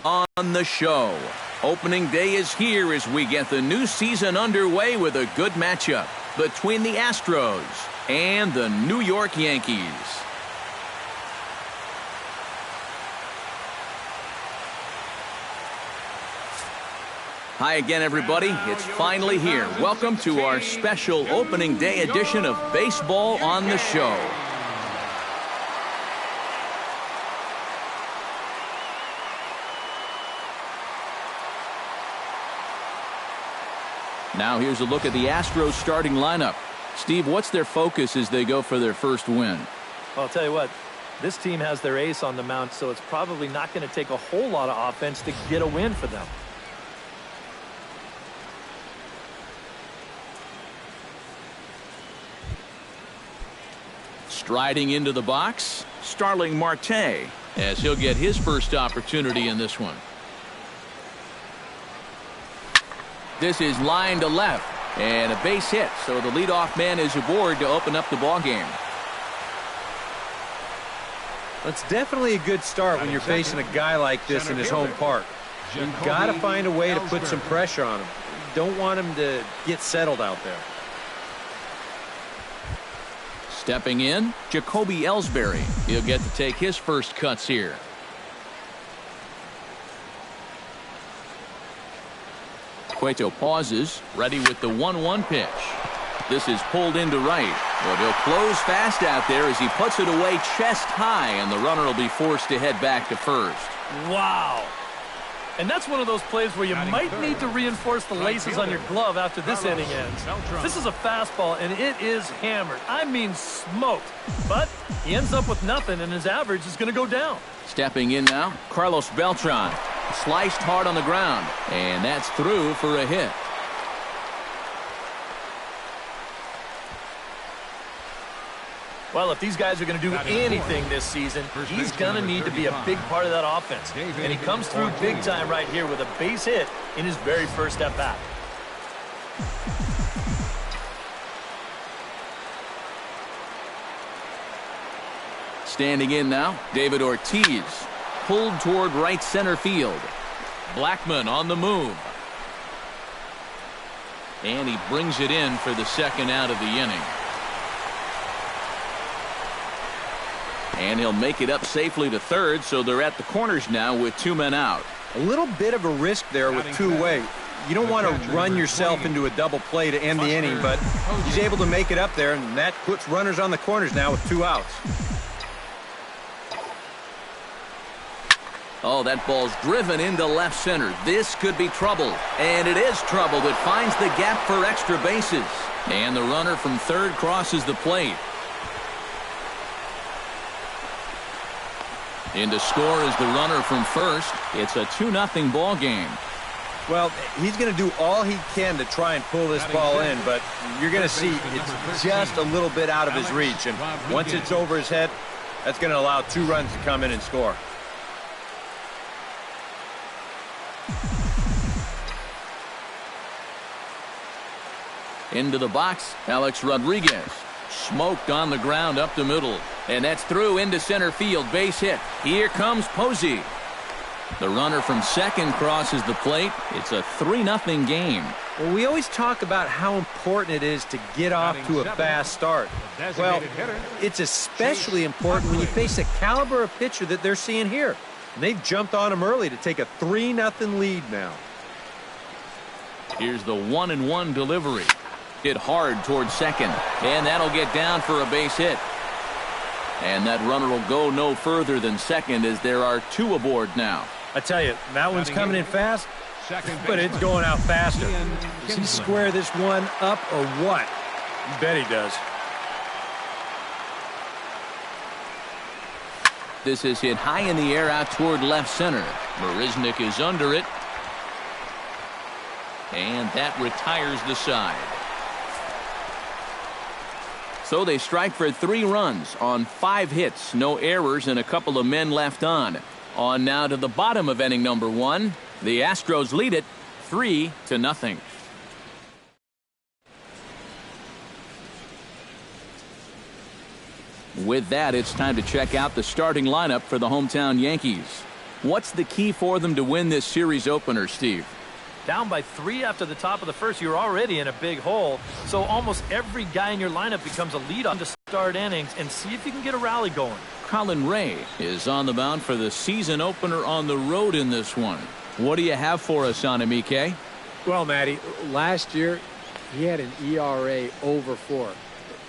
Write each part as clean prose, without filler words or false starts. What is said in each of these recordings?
on the show. Opening day is here as we get the new season underway with a good matchup between the Astros and the New York Yankees. Hi again, everybody. It's finally here. Welcome to our special opening day edition of Baseball on the Show. Now here's a look at the Astros starting lineup. Steve, what's their focus as they go for their first win? Well, I'll tell you what, this team has their ace on the mound, so it's probably not going to take a whole lot of offense to get a win for them. Striding into the box, Starling Marte, as he'll get his first opportunity in this one. This is line to left, and a base hit, so the leadoff man is aboard to open up the ball game. It's definitely a good start when you're facing a guy like this in his home park. You've got to find a way to put some pressure on him. You don't want him to get settled out there. Stepping in, Jacoby Ellsbury. He'll get to take his first cuts here. Cueto pauses, ready with the 1-1 pitch. This is pulled into right, but he'll close fast out there as he puts it away chest high, and the runner will be forced to head back to first. Wow. And that's one of those plays where you might need to reinforce the laces on your glove after this inning ends. This is a fastball, and it is hammered. I mean smoked. But he ends up with nothing, and his average is going to go down. Stepping in now, Carlos Beltran. Sliced hard on the ground, and that's through for a hit. Well, if these guys are going to do anything this season, he's going to need to be a big part of that offense. And he comes through big time right here with a base hit in his very first at bat. Standing in now, David Ortiz. Pulled toward right center field. Blackmon on the move. And he brings it in for the second out of the inning. And he'll make it up safely to third, so they're at the corners now with 2 men out. A little bit of a risk there with two-way. You don't want to run yourself into a double play to end the inning, but he's able to make it up there, and that puts runners on the corners now with 2 outs. Oh, that ball's driven into left center. This could be trouble. And it is trouble that finds the gap for extra bases. And the runner from third crosses the plate. In to score is the runner from first. It's a 2-0 ball game. Well, he's going to do all he can to try and pull this ball in, but you're going to see it's just a little bit out of his reach. And once it's over his head, that's going to allow 2 runs to come in and score. Into the box, Alex Rodriguez. Smoked on the ground up the middle. And that's through into center field. Base hit. Here comes Posey. The runner from second crosses the plate. It's a 3-0 game. Well, we always talk about how important it is to get off to a fast start. Well, it's especially important when you face a caliber of pitcher that they're seeing here. And they've jumped on him early to take a 3-0 lead now. Here's the 1-1 delivery. Hit hard towards second, and that'll get down for a base hit. And that runner will go no further than second as there are 2 aboard now. I tell you, that one's coming in fast, but it's going out faster. Does he square this one up or what? You bet he does. This is hit high in the air out toward left center. Marisnick is under it. And that retires the side. So they strike for 3 runs on 5 hits, no errors, and a couple of men left on. On now to the bottom of inning number 1. The Astros lead it 3-0. With that, it's time to check out the starting lineup for the hometown Yankees. What's the key for them to win this series opener, Steve? Down by 3 after the top of the first, you're already in a big hole. So almost every guy in your lineup becomes a lead-on to start innings and see if you can get a rally going. Colin Ray is on the mound for the season opener on the road in this one. What do you have for us on him, EK? Well, Matty, last year he had an ERA over 4.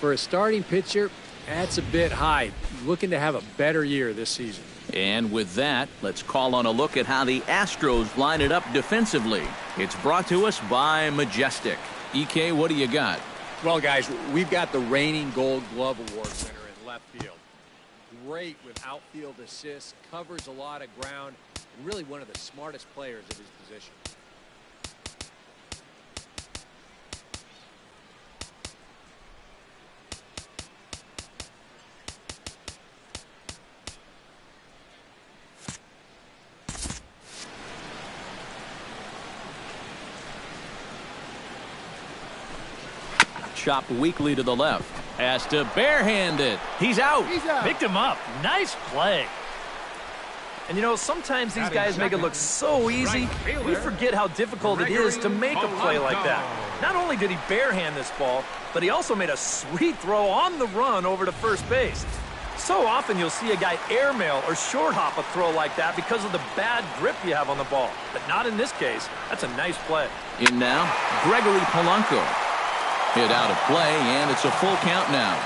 For a starting pitcher, that's a bit high. Looking to have a better year this season. And with that, let's call on a look at how the Astros line it up defensively. It's brought to us by Majestic. EK, what do you got? Well, guys, we've got the reigning Gold Glove Award winner in left field. Great with outfield assists, covers a lot of ground, and really one of the smartest players at his position. Chopped weakly to the left. Has to barehand it. He's out. Picked him up. Nice play. And, you know, sometimes these guys make it look so easy, we forget how difficult it is to make a play like that. Not only did he barehand this ball, but he also made a sweet throw on the run over to first base. So often you'll see a guy airmail or short hop a throw like that because of the bad grip you have on the ball. But not in this case. That's a nice play. In now, Gregory Polanco. Hit out of play, and it's a full count now.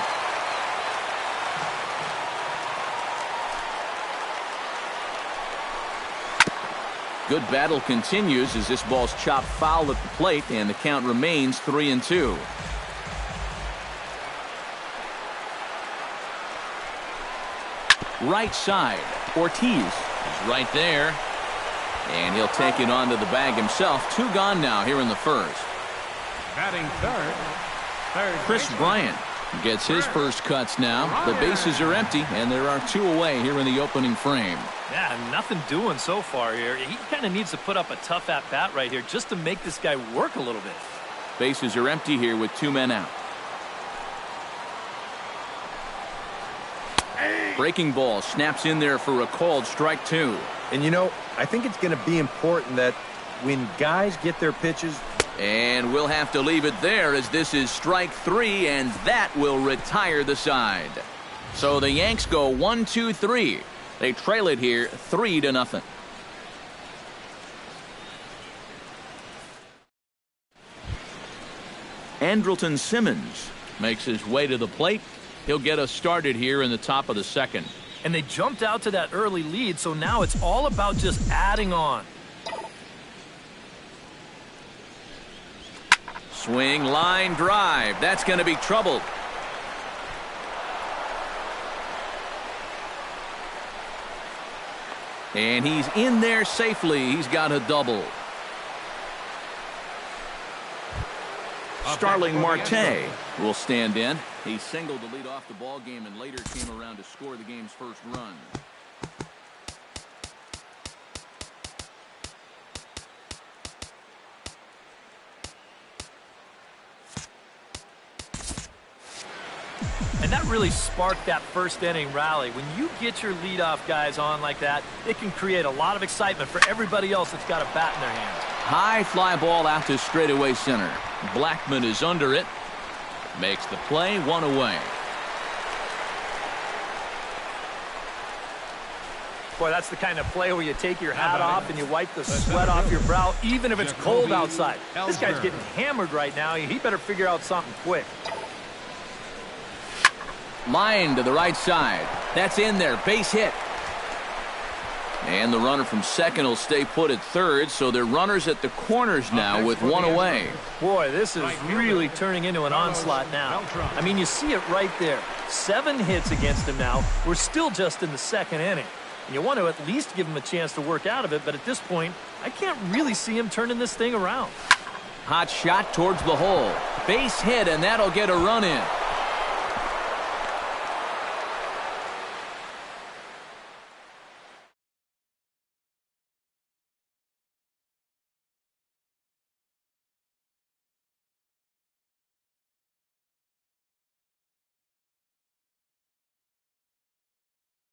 Good battle continues as this ball's chopped foul at the plate, and the count remains 3-2. Right side, Ortiz is right there, and he'll take it onto the bag himself. 2 gone now here in the first. Batting third. Chris Bryant gets his first cuts now. The bases are empty, and there are 2 away here in the opening frame. Yeah, nothing doing so far here. He kind of needs to put up a tough at-bat right here just to make this guy work a little bit. Bases are empty here with 2 men out. Breaking ball snaps in there for a called strike 2. And, you know, I think it's going to be important that when guys get their pitches. And we'll have to leave it there as this is strike 3, and that will retire the side. So the Yanks go 1-2-3. They trail it here 3-0. Andrelton Simmons makes his way to the plate. He'll get us started here in the top of the second. And they jumped out to that early lead, so now it's all about just adding on. Swing, line, drive. That's going to be trouble. And he's in there safely. He's got a double. Starling Marte will stand in. He singled to lead off the ball game and later came around to score the game's first run. And that really sparked that first inning rally. When you get your leadoff guys on like that, it can create a lot of excitement for everybody else that's got a bat in their hands. High fly ball out to straightaway center. Blackman is under it. Makes the play, 1 away. Boy, that's the kind of play where you take your hat off and you wipe the sweat off your brow, even if it's cold outside. This guy's getting hammered right now. He better figure out something quick. Line to the right side. That's in there. Base hit. And the runner from second will stay put at third, so they're runners at the corners now with 1 away. Boy, this is really turning into an onslaught now. I mean, you see it right there. 7 hits against him now. We're still just in the second inning. And you want to at least give him a chance to work out of it, but at this point, I can't really see him turning this thing around. Hot shot towards the hole. Base hit, and that'll get a run in.